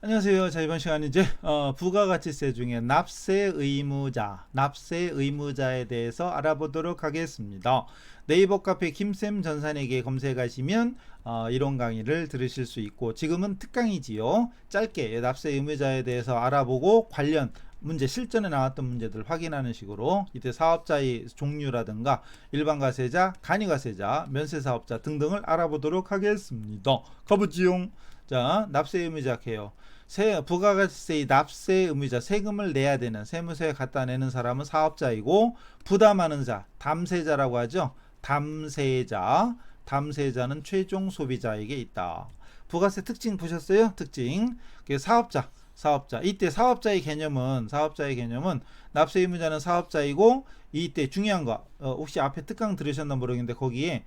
안녕하세요. 자, 이번 시간 이제 부가가치세 중에 납세 의무자에 대해서 알아보도록 하겠습니다. 네이버 카페 김쌤 전산에게 검색하시면 이론 강의를 들으실 수 있고, 지금은 특강이지요. 짧게 납세 의무자에 대해서 알아보고 관련 문제, 실전에 나왔던 문제들 확인하는 식으로 이때 사업자의 종류라든가 일반과세자, 간이과세자, 면세사업자 등등을 알아보도록 하겠습니다. 가보지용. 자, 납세 의무자 해요. 부가가치세의 납세 의무자, 세금을 내야 되는, 세무서에 갖다 내는 사람은 사업자이고, 부담하는 자, 담세자라고 하죠. 담세자는 최종 소비자에게 있다. 부가세 특징 보셨어요? 특징. 사업자. 이때 사업자의 개념은 납세 의무자는 사업자이고, 이때 중요한 거, 혹시 앞에 특강 들으셨나 모르겠는데, 거기에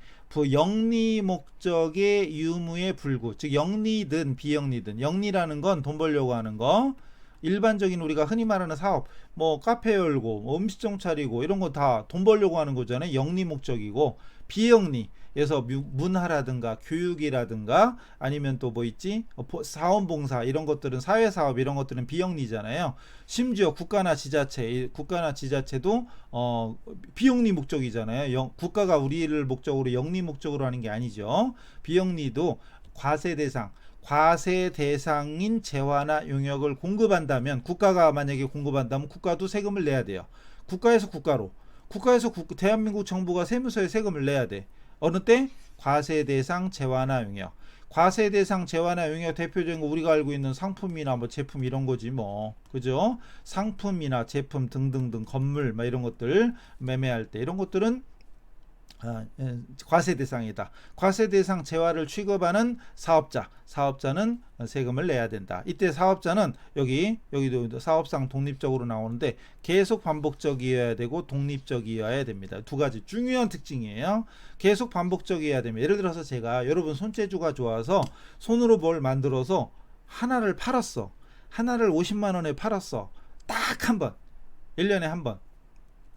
영리 목적의 유무에 불구, 즉 영리든 비영리든, 영리라는 건 돈 벌려고 하는 거, 일반적인 우리가 흔히 말하는 사업, 뭐 카페 열고 뭐 음식점 차리고 이런 거 다 돈 벌려고 하는 거잖아요. 영리 목적이고, 비영리, 그래서 문화라든가 교육이라든가 아니면 또 뭐 있지, 사원봉사 이런 것들은, 사회사업 이런 것들은 비영리잖아요. 심지어 국가나 지자체도 비영리 목적이잖아요. 국가가 우리를 목적으로 영리 목적으로 하는 게 아니죠. 비영리도 과세 대상인 재화나 용역을 공급한다면, 국가가 만약에 공급한다면 국가도 세금을 내야 돼요. 대한민국 정부가 세무서에 세금을 내야 돼. 어느 때? 과세 대상 재화나 용역. 과세 대상 재화나 용역 대표적인 거 우리가 알고 있는 상품이나 뭐 제품 이런 거지 뭐. 그죠? 상품이나 제품 등등등, 건물 막 이런 것들 매매할 때 이런 것들은 과세 대상이다. 과세 대상 재화를 취급하는 사업자는 세금을 내야 된다. 이때 사업자는 여기도 사업상 독립적으로 나오는데, 계속 반복적이어야 되고 독립적이어야 됩니다. 두 가지 중요한 특징이에요. 계속 반복적이어야 됩니다. 예를 들어서 제가 여러분 손재주가 좋아서 손으로 뭘 만들어서 하나를 팔았어. 하나를 50만 원에 팔았어. 딱 한 번. 1년에 한 번.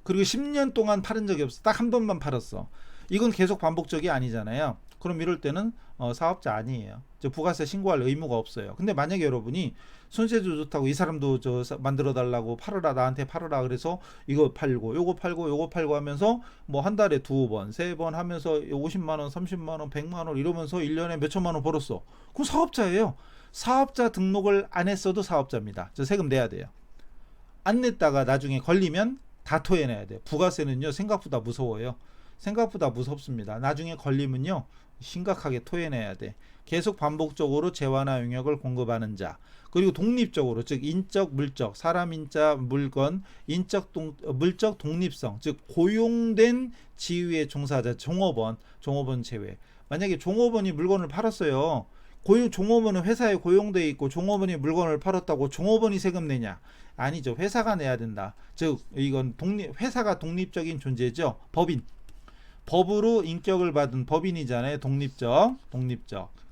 그리고 10년 동안 팔은 적이 없어. 딱 한 번만 팔았어. 이건 계속 반복적이 아니잖아요. 그럼 이럴 때는 사업자 아니에요. 부가세 신고할 의무가 없어요. 근데 만약에 여러분이 손재주 좋다고 이 사람도 만들어 달라고, 나한테 팔아라 그래서 이거 팔고 요거 팔고 하면서 뭐 한 달에 2번 3번 하면서 50만 원 30만 원 100만 원 이러면서 1년에 몇 천만 원 벌었어. 그럼 사업자예요. 사업자 등록을 안 했어도 사업자입니다. 세금 내야 돼요. 안 냈다가 나중에 걸리면 다 토해내야 돼요. 부가세는요, 생각보다 무서워요. 생각보다 무섭습니다. 나중에 걸리면요, 심각하게 토해내야 돼. 계속 반복적으로 재화나 용역을 공급하는 자, 그리고 독립적으로, 즉 인적, 물적, 사람, 인자, 물건, 물적 독립성, 즉 고용된 지위의 종사자, 종업원 제외. 만약에 종업원이 물건을 팔았어요. 종업원은 회사에 고용돼 있고 종업원이 물건을 팔았다고 종업원이 세금 내냐? 아니죠. 회사가 내야 된다. 즉 이건 회사가 독립적인 존재죠. 법으로 인격을 받은 법인이잖아요. 독립적.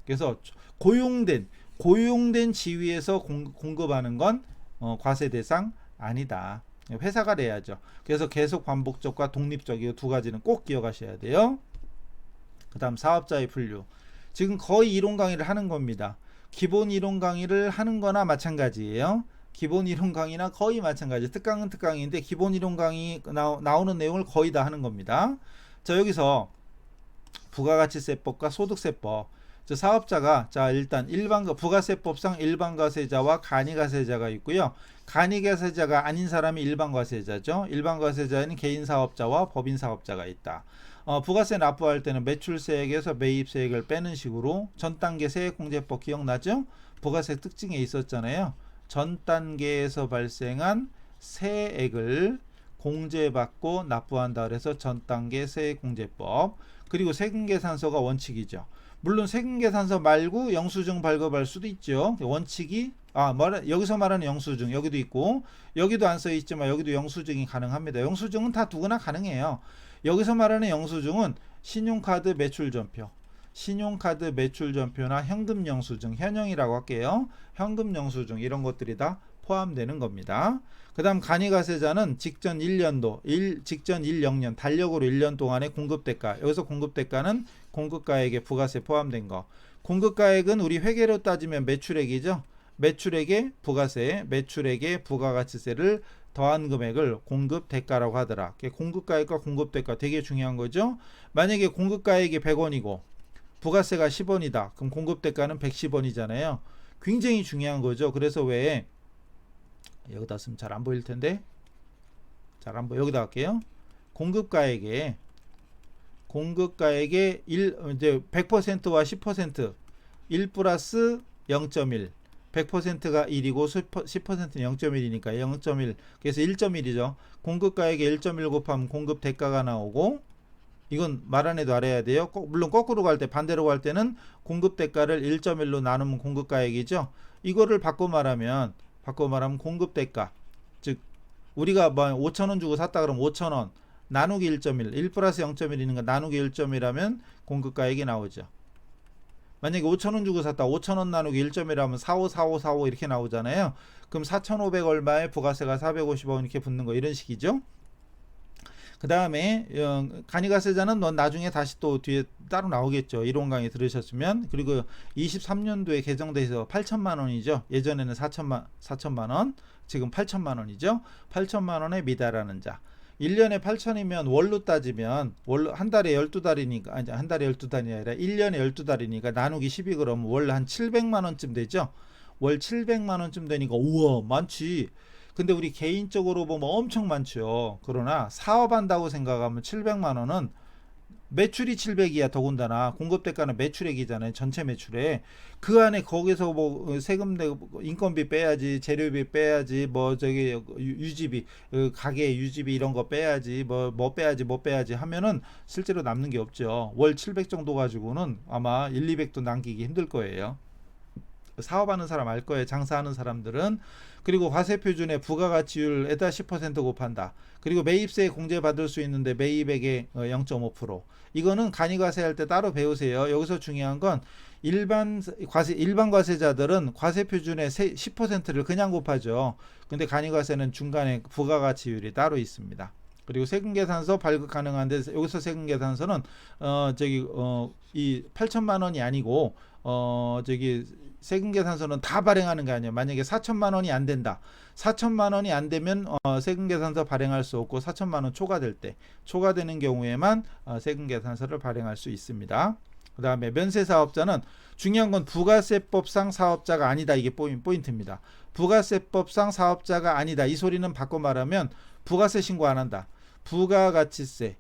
그래서 고용된 지위에서 공급하는 건 과세 대상 아니다. 회사가 내야죠. 그래서 계속 반복적과 독립적, 이 두 가지는 꼭 기억하셔야 돼요. 그 다음 사업자의 분류. 지금 거의 이론 강의를 하는 겁니다. 기본 이론 강의를 하는 거나 마찬가지예요. 기본 이론 강의나 거의 마찬가지. 특강은 특강인데 기본 이론 강의 나오는 내용을 거의 다 하는 겁니다. 자, 여기서 부가가치세법과 소득세법. 사업자가, 일단 부가세법상 일반과세자와 간이과세자가 있고요. 간이과세자가 아닌 사람이 일반과세자죠. 일반과세자는 개인사업자와 법인사업자가 있다. 부가세 납부할 때는 매출세액에서 매입세액을 빼는 식으로 전 단계 세액공제법 기억나죠? 부가세 특징에 있었잖아요. 전 단계에서 발생한 세액을 공제받고 납부한다. 그래서 전 단계 세액공제법. 그리고 세금계산서가 원칙이죠. 물론 세금계산서 말고 영수증 발급할 수도 있죠. 원칙이 여기서 말하는 영수증 여기도 있고, 여기도 안 써있지만 여기도 영수증이 가능합니다. 영수증은 다 누구나 가능해요. 여기서 말하는 영수증은 신용카드 매출전표나 현금영수증, 현영이라고 할게요. 현금영수증 이런 것들이 다 포함되는 겁니다. 그 다음 간이과세자는 직전 1년 달력으로 1년 동안의 공급대가. 여기서 공급대가는 공급가액에 부가세 포함된 거. 공급가액은 우리 회계로 따지면 매출액이죠. 매출액에 부가세, 매출액에 부가가치세를 더한 금액을 공급대가라고 하더라. 공급가액과 공급대가 되게 중요한 거죠. 만약에 공급가액이 100원이고 부가세가 10원이다. 그럼 공급대가는 110원이잖아요. 굉장히 중요한 거죠. 그래서 왜 여기다 쓰면 잘 안 보일 텐데, 잘 안 보여. 여기다 할게요. 공급가액에 1, 이제 100%와 10%, 1 플러스 0.1, 100%가 1이고 10%는 0.1이니까 0.1, 그래서 1.1이죠. 공급가액에 1.1 곱하면 공급대가가 나오고, 이건 말 안 해도 알아야 돼요. 물론 거꾸로 갈 때, 반대로 갈 때는 공급대가를 1.1로 나누면 공급가액이죠. 이거를 바꿔 말하면 공급대가, 즉 우리가 뭐 5,000원 주고 샀다 그러면 5,000원 나누기 1.1, 1 플러스 0.1이니까 나누기 1.1하면 공급가액이 나오죠. 만약에 5,000원 주고 샀다 5,000원 나누기 1.1하면 454545 이렇게 나오잖아요. 그럼 4,500 얼마에 부가세가 450원 이렇게 붙는 거, 이런 식이죠. 그 다음에 간이가세자는 넌 나중에 다시 또 뒤에 따로 나오겠죠. 이론 강의 들으셨으면. 그리고 23년도에 개정돼서 8천만 원이죠. 예전에는 4천만 원, 지금 8천만 원이죠. 8천만 원에 미달하는 자. 1년에 8천이면 월로 따지면 한 달에 12달이니까, 아니 한 달에 12달이 아니라 1년에 12달이니까 나누기 12 그러면 월 한 700만 원쯤 되죠. 월 700만 원쯤 되니까 우와 많지. 근데 우리 개인적으로 보면 엄청 많죠. 그러나 사업한다고 생각하면 700만 원은 매출이 700이야. 더군다나 공급대가는 매출액이잖아요. 전체 매출에. 그 안에 거기서 뭐 세금 내고 인건비 빼야지, 재료비 빼야지, 뭐 저기 유지비, 가게 유지비 이런 거 빼야지, 뭐 빼야지 하면은 실제로 남는 게 없죠. 월 700 정도 가지고는 아마 1, 200도 남기기 힘들 거예요. 사업하는 사람 알 거예요. 장사하는 사람들은. 그리고 과세표준의 부가가치율에다 10% 곱한다. 그리고 매입세 공제 받을 수 있는데 매입액의 0.5%. 이거는 간이과세할 때 따로 배우세요. 여기서 중요한 건 일반 과세자들은 과세표준의 10%를 그냥 곱하죠. 근데 간이과세는 중간에 부가가치율이 따로 있습니다. 그리고 세금계산서 발급 가능한데, 여기서 세금계산서는 이 8천만 원이 아니고 세금계산서는 다 발행하는 게 아니에요. 만약에 4천만 원이 안 된다. 4천만 원이 안 되면 세금계산서 발행할 수 없고, 4천만 원 초과될 때, 초과되는 경우에만 세금계산서를 발행할 수 있습니다. 그 다음에 면세사업자는 중요한 건 부가세법상 사업자가 아니다. 이게 포인트입니다. 부가세법상 사업자가 아니다. 이 소리는 바꿔 말하면 부가세 신고 안 한다. 부가가치세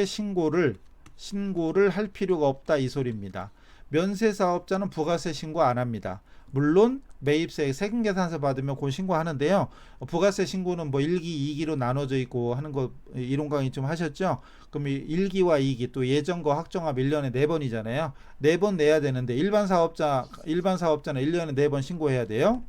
신고를 할 필요가 없다. 이 소리입니다. 면세사업자는 부가세 신고 안 합니다. 물론 매입세 세금계산서 받으면 그건 신고하는데요. 부가세 신고는 뭐 1기, 2기로 나눠져 있고 하는 거 이론 강의 좀 하셨죠? 그럼 1기와 2기 또 예정과 확정합 1년에 4번이잖아요. 4번 내야 되는데 일반 사업자는 1년에 4번 신고해야 돼요.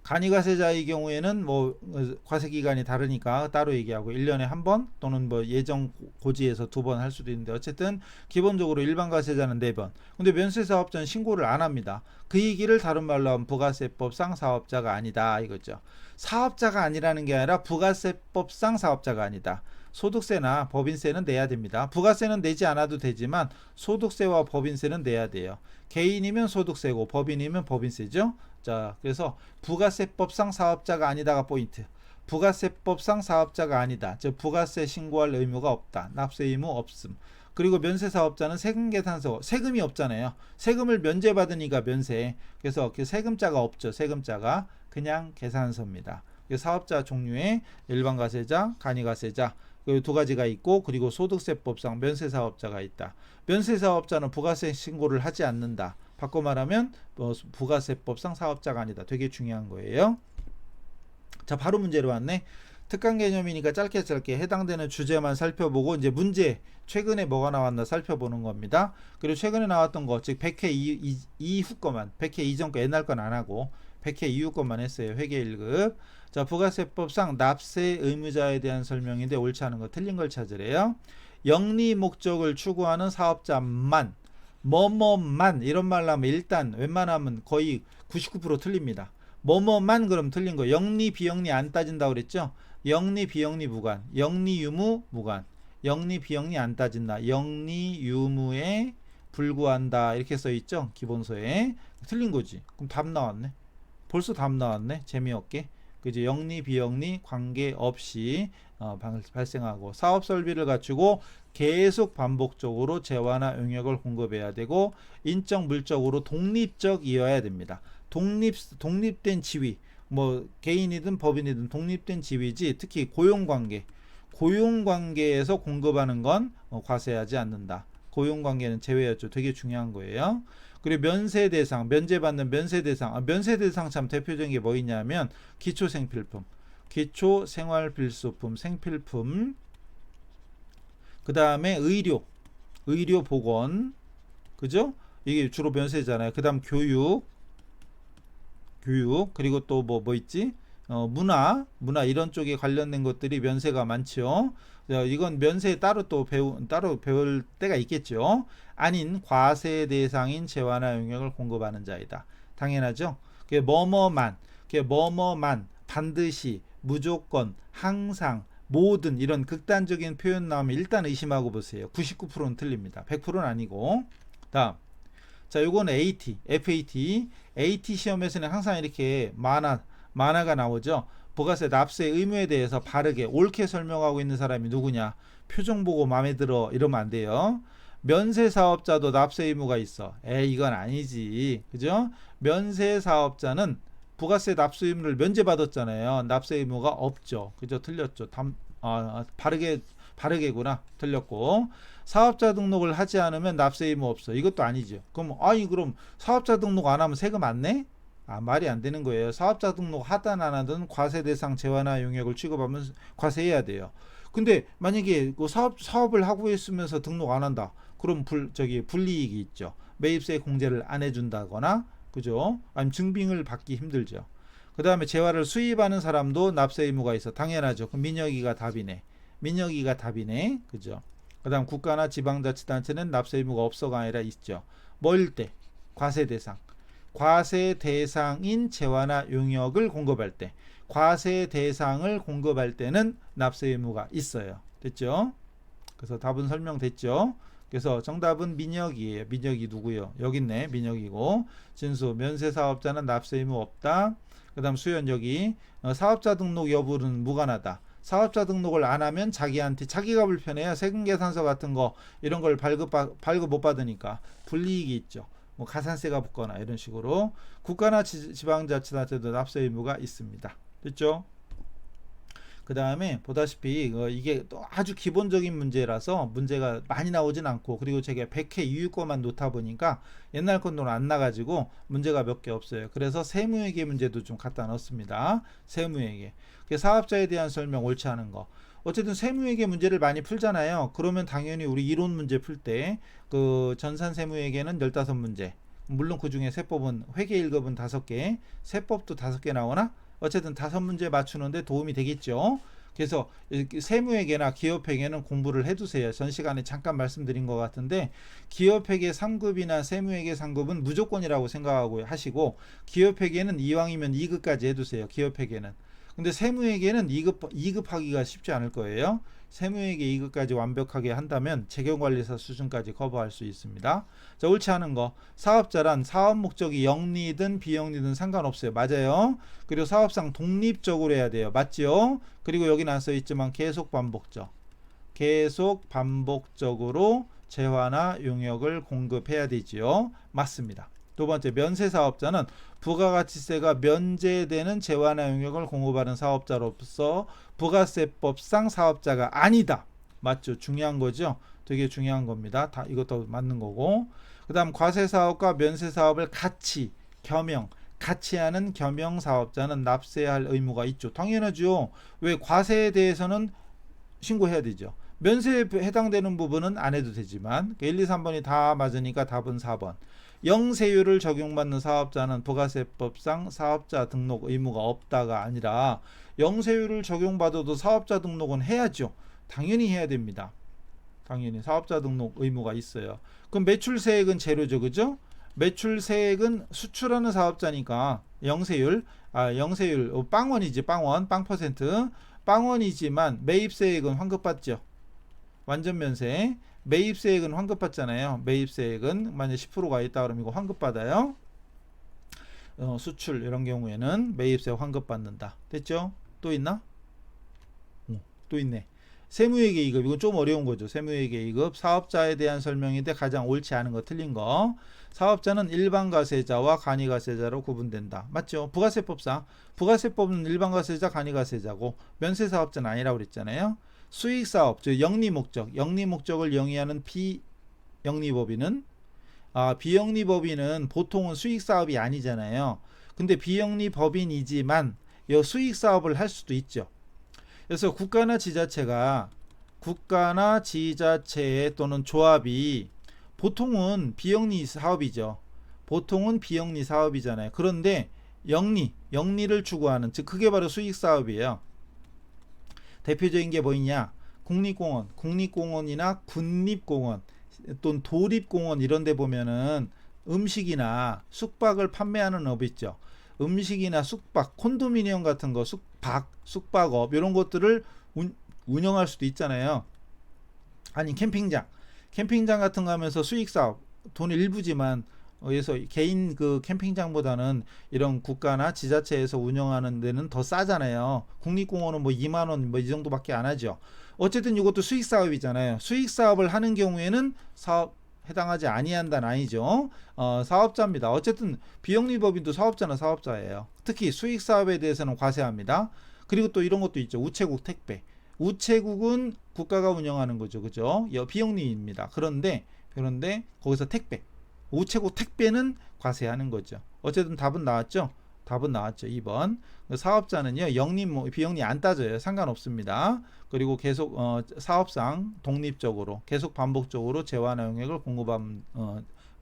간이과세자의 경우에는 뭐 과세기간이 다르니까 따로 얘기하고 1년에 한 번 또는 뭐 예정 고지에서 2번 할 수도 있는데, 어쨌든 기본적으로 일반 과세자는 4번. 근데 면세사업자는 신고를 안 합니다. 그 얘기를 다른 말로 하면 부가세법상 사업자가 아니다 이거죠. 사업자가 아니라는 게 아니라 부가세법상 사업자가 아니다. 소득세나 법인세는 내야 됩니다. 부가세는 내지 않아도 되지만 소득세와 법인세는 내야 돼요. 개인이면 소득세고 법인이면 법인세죠. 자, 그래서 부가세법상 사업자가 아니다가 포인트. 부가세법상 사업자가 아니다. 즉 부가세 신고할 의무가 없다. 납세 의무 없음. 그리고 면세사업자는 세금계산서, 세금이 없잖아요. 세금을 면제받으니까 면세. 그래서 그 세금자가 없죠. 세금자가 그냥 계산서입니다. 사업자 종류에 일반과세자, 간이과세자 두 가지가 있고, 그리고 소득세법상 면세사업자가 있다. 면세사업자는 부가세 신고를 하지 않는다. 바꿔 말하면 부가세법상 사업자가 아니다. 되게 중요한 거예요. 자, 바로 문제로 왔네. 특강 개념이니까 짧게 해당되는 주제만 살펴보고, 이제 문제 최근에 뭐가 나왔나 살펴보는 겁니다. 그리고 최근에 나왔던 거, 즉 100회 이후 거만, 100회 이전 거 옛날 건 안 하고 100회 이후 것만 했어요. 회계 1급. 자, 부가세법상 납세 의무자에 대한 설명인데 옳지 않은 거, 틀린 걸 찾으래요. 영리 목적을 추구하는 사업자만, 뭐뭐만 이런 말로 하면 일단 웬만하면 거의 99% 틀립니다. 뭐뭐만 그럼 틀린 거. 영리 비영리 안 따진다고 그랬죠. 영리 비영리 무관, 영리 유무 무관, 영리 비영리 안 따진다. 영리 유무의 불구한다 이렇게 써 있죠. 기본서에. 틀린 거지. 그럼 답 나왔네. 벌써 답 나왔네. 재미없게. 그죠? 영리 비영리 관계없이 발생하고 사업 설비를 갖추고 계속 반복적으로 재화나 용역을 공급해야 되고 인적 물적으로 독립적이어야 됩니다. 독립된 지위, 뭐 개인이든 법인이든 독립된 지위지. 특히 고용관계에서 공급하는 건 과세하지 않는다. 고용관계는 제외였죠. 되게 중요한 거예요. 그리고 면세대상, 면제받는 면세대상. 면세대상 참 대표적인 게 뭐 있냐면 기초생필품, 기초생활필수품, 생필품. 그 다음에 의료보건, 그죠? 이게 주로 면세잖아요. 그 다음 교육, 그리고 또 뭐 있지? 문화 이런 쪽에 관련된 것들이 면세가 많죠. 이건 면세 따로 배울 때가 있겠죠. 아닌 과세 대상인 재화나 용역을 공급하는 자이다. 당연하죠. 그게 뭐뭐만, 반드시, 무조건, 항상, 모든 이런 극단적인 표현 나오면 일단 의심하고 보세요. 99%는 틀립니다. 100%는 아니고. 다음. 자, 요건 AT 시험에서는 항상 이렇게 만화가 나오죠. 부가세 납세 의무에 대해서 바르게 옳게 설명하고 있는 사람이 누구냐? 표정 보고 마음에 들어 이러면 안 돼요. 면세 사업자도 납세 의무가 있어. 이건 아니지. 그죠? 면세 사업자는 부가세 납세 의무를 면제받았잖아요. 납세 의무가 없죠. 그죠? 틀렸죠. 바르게구나. 틀렸고. 사업자 등록을 하지 않으면 납세 의무 없어. 이것도 아니죠. 그럼 사업자 등록 안 하면 세금 안 내? 말이 안 되는 거예요. 사업자 등록 하든 안 하든 과세 대상 재화나 용역을 취급하면 과세해야 돼요. 근데 만약에 그 사업을 하고 있으면서 등록 안 한다. 그럼 불이익이 있죠. 매입세 공제를 안 해준다거나, 그죠? 아니면 증빙을 받기 힘들죠. 그 다음에 재화를 수입하는 사람도 납세 의무가 있어. 당연하죠. 그럼 민혁이가 답이네. 그죠? 그 다음 국가나 지방자치단체는 납세 의무가 없어가 아니라 있죠. 뭐일 때? 과세 대상인 재화나 용역을 공급할 때, 과세 대상을 공급할 때는 납세 의무가 있어요. 됐죠? 그래서 답은 설명됐죠? 그래서 정답은 민혁이에요. 민혁이 누구요? 여기 있네. 민혁이고. 진수, 면세사업자는 납세 의무 없다. 그 다음 수연 여기 사업자 등록 여부는 무관하다. 사업자 등록을 안 하면 자기가 불편해요. 세금계산서 같은 거 이런 걸 발급 못 받으니까 불이익이 있죠. 뭐 가산세가 붙거나 이런 식으로. 국가나 지방자치단체도 납세 의무가 있습니다. 됐죠? 그 다음에 보다시피 이게 또 아주 기본적인 문제라서 문제가 많이 나오진 않고, 그리고 제가 100회 유효권만 놓다 보니까 옛날 건도는 안 나가지고 문제가 몇 개 없어요. 그래서 세무회계 문제도 좀 갖다 넣습니다. 세무회계, 사업자에 대한 설명 옳지 않은 거. 어쨌든 세무회계 문제를 많이 풀잖아요. 그러면 당연히 우리 이론 문제 풀 때 그 전산 세무회계는 15문제, 물론 그 중에 세법은 회계 1급은 5개, 세법도 5개 나오나? 어쨌든 5문제 맞추는데 도움이 되겠죠. 그래서 세무회계나 기업회계는 공부를 해두세요. 전 시간에 잠깐 말씀드린 것 같은데, 기업회계 3급이나 세무회계 3급은 무조건이라고 생각하고 하시고, 기업회계는 이왕이면 2급까지 해두세요. 기업회계는. 근데 세무회계는 2급 하기가 쉽지 않을 거예요. 세무회계 2급까지 완벽하게 한다면 재경관리사 수준까지 커버할 수 있습니다. 자, 옳지 않은 거. 사업자란 사업 목적이 영리든 비영리든 상관없어요. 맞아요. 그리고 사업상 독립적으로 해야 돼요. 맞죠? 그리고 여기는 안 써있지만 계속 반복적으로 재화나 용역을 공급해야 되지요. 맞습니다. 두 번째, 면세사업자는 부가가치세가 면제되는 재화나 용역을 공급하는 사업자로서 부가세법상 사업자가 아니다. 맞죠? 중요한 거죠? 되게 중요한 겁니다. 이것도 맞는 거고. 그 다음 과세사업과 면세사업을 같이 하는 겸용사업자는 납세할 의무가 있죠. 당연하죠. 왜? 과세에 대해서는 신고해야 되죠. 면세에 해당되는 부분은 안 해도 되지만 1, 2, 3번이 다 맞으니까 답은 4번. 영세율을 적용받는 사업자는 부가세법상 사업자 등록 의무가 없다가 아니라, 영세율을 적용받아도 사업자 등록은 해야죠. 당연히 해야 됩니다. 당연히 사업자 등록 의무가 있어요. 그럼 매출세액은 제로죠. 그죠? 매출세액은 수출하는 사업자니까 영세율 빵원이지. 빵원, 빵 퍼센트 빵원이지만 매입세액은 환급받죠. 완전 면세. 매입세액은 환급받잖아요. 매입세액은 만약 10%가 있다 그러면 이거 환급받아요. 수출 이런 경우에는 매입세 환급받는다. 됐죠? 또 있나? 또 있네. 세무의 계급, 이거 좀 어려운 거죠. 세무의 계급, 사업자에 대한 설명인데 가장 옳지 않은 거, 틀린 거. 사업자는 일반 가세자와 간이 가세자로 구분된다. 맞죠? 부가세법상 부가세법은 일반 가세자, 간이 가세자고 면세 사업자는 아니라고 그랬잖아요. 수익 사업, 즉 영리 목적, 영리 목적을 영위하는 비영리법인은 비영리법인은 보통은 수익 사업이 아니잖아요. 근데 비영리법인이지만 이 수익 사업을 할 수도 있죠. 그래서 국가나 지자체 또는 조합이 보통은 비영리 사업이죠. 보통은 비영리 사업이잖아요. 그런데 영리를 추구하는, 즉 그게 바로 수익 사업이에요. 대표적인 게 뭐냐? 국립공원이나 군립공원 또는 도립공원 이런 데 보면은 음식이나 숙박을 판매하는 업 있죠. 음식이나 숙박, 콘도미니엄 같은 거, 숙박업 이런 것들을 운영할 수도 있잖아요. 아니 캠핑장 같은 거 하면서 수익 사업, 돈 일부지만 그래서 개인 그 캠핑장보다는 이런 국가나 지자체에서 운영하는 데는 더 싸잖아요. 국립공원은 뭐 2만 원 뭐 이 정도밖에 안 하죠. 어쨌든 이것도 수익 사업이잖아요. 수익 사업을 하는 경우에는 사업 해당하지 아니한다는 아니죠. 사업자입니다. 어쨌든 비영리법인도 사업자는 사업자예요. 특히 수익 사업에 대해서는 과세합니다. 그리고 또 이런 것도 있죠. 우체국 택배. 우체국은 국가가 운영하는 거죠. 그죠? 비영리입니다. 그런데 거기서 택배. 우체국 택배는 과세하는 거죠. 어쨌든 답은 나왔죠? 답은 나왔죠. 2번. 사업자는요, 비영리 안 따져요. 상관없습니다. 그리고 계속 사업상 독립적으로 계속 반복적으로 재화나 용액을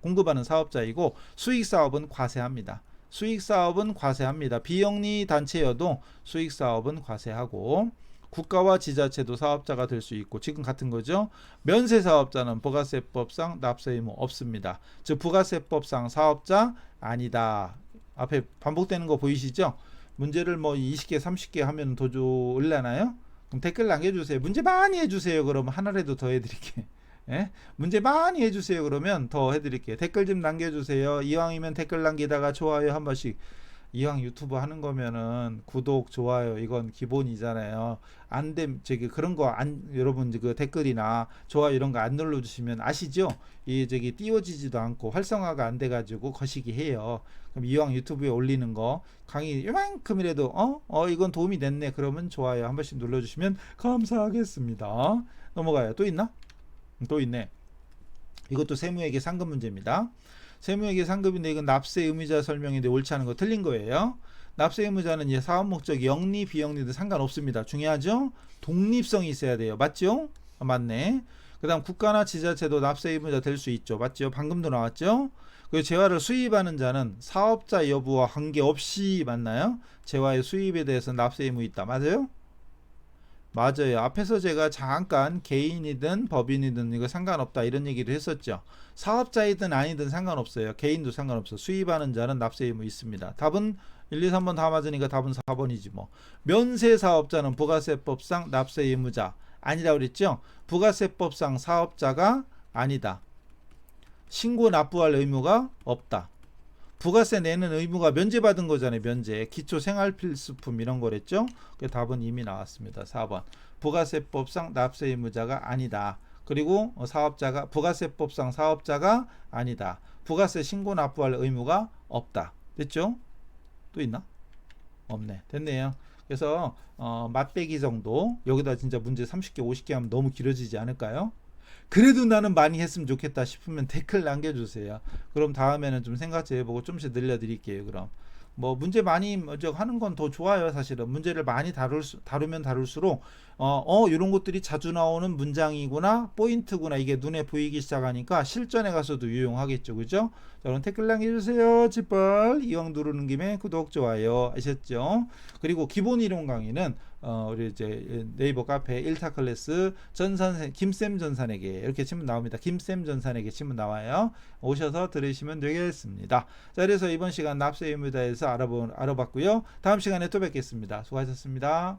공급하는 사업자이고, 수익 사업은 과세합니다. 수익 사업은 과세합니다. 비영리 단체여도 수익 사업은 과세하고, 국가와 지자체도 사업자가 될 수 있고, 지금 같은 거죠. 면세 사업자는 부가세법상 납세 의무 없습니다. 즉 부가세법상 사업자 아니다. 앞에 반복되는 거 보이시죠? 문제를 뭐 20개 30개 하면 더 좋을라나요? 그럼 댓글 남겨주세요. 문제 많이 해주세요. 그러면 하나라도 더 해드릴게. 예? 문제 많이 해주세요. 그러면 더 해드릴게요. 댓글 좀 남겨주세요. 이왕이면 댓글 남기다가 좋아요 한 번씩. 이왕 유튜브 하는 거면은 구독, 좋아요 이건 기본이잖아요. 그런 거 여러분 그 댓글이나 좋아요 이런 거 안 눌러주시면 아시죠? 띄워지지도 않고 활성화가 안 돼가지고 거시기 해요. 그럼 이왕 유튜브에 올리는 거 강의 이만큼이라도 이건 도움이 됐네 그러면 좋아요 한 번씩 눌러주시면 감사하겠습니다. 넘어가요. 또 있나? 또 있네. 이것도 세무회계 상급 문제입니다. 세무회계 상급인데 이건 납세 의무자 설명인데 옳지 않은 거 틀린 거예요. 납세 의무자는 사업 목적 영리 비영리도 상관없습니다. 중요하죠? 독립성이 있어야 돼요. 맞죠? 맞네. 그 다음 국가나 지자체도 납세 의무자 될 수 있죠. 맞죠? 방금도 나왔죠? 그리고 재화를 수입하는 자는 사업자 여부와 관계없이 맞나요? 재화의 수입에 대해서 납세 의무 있다. 맞아요? 맞아요. 앞에서 제가 잠깐 개인이든 법인이든 이거 상관없다 이런 얘기를 했었죠. 사업자이든 아니든 상관없어요. 개인도 상관없어. 수입하는 자는 납세 의무 있습니다. 답은 1, 2, 3번 다 맞으니까 답은 4번이지 뭐. 면세 사업자는 부가세법상 납세 의무자 아니라고 그랬죠. 부가세법상 사업자가 아니다. 신고 납부할 의무가 없다. 부가세 내는 의무가 면제받은 거잖아요. 면제. 기초 생활필수품 이런 거랬죠. 그 답은 이미 나왔습니다. 4번. 부가세법상 납세 의무자가 아니다. 그리고 부가세법상 사업자가 아니다. 부가세 신고 납부할 의무가 없다. 됐죠? 또 있나? 없네. 됐네요. 그래서 맛배기 정도 여기다 진짜 문제 30개 50개 하면 너무 길어지지 않을까요? 그래도 나는 많이 했으면 좋겠다 싶으면 댓글 남겨주세요. 그럼 다음에는 좀 생각 좀 해보고 좀씩 늘려드릴게요. 그럼 뭐 문제 많이 하는 건 더 좋아요. 사실은 문제를 많이 다루면 다룰수록 이런 것들이 자주 나오는 문장이구나, 포인트구나 이게 눈에 보이기 시작하니까 실전에 가서도 유용하겠죠. 그죠? 자, 그럼 댓글 남겨주세요. 제발 이왕 누르는 김에 구독, 좋아요 아셨죠? 그리고 기본 이론 강의는 우리 이제 네이버 카페 1타 클래스 김쌤 전산에게 이렇게 치면 나옵니다. 김쌤 전산에게 치면 나와요. 오셔서 들으시면 되겠습니다. 자, 그래서 이번 시간 납세 의무자에서 알아봤고요. 다음 시간에 또 뵙겠습니다. 수고하셨습니다.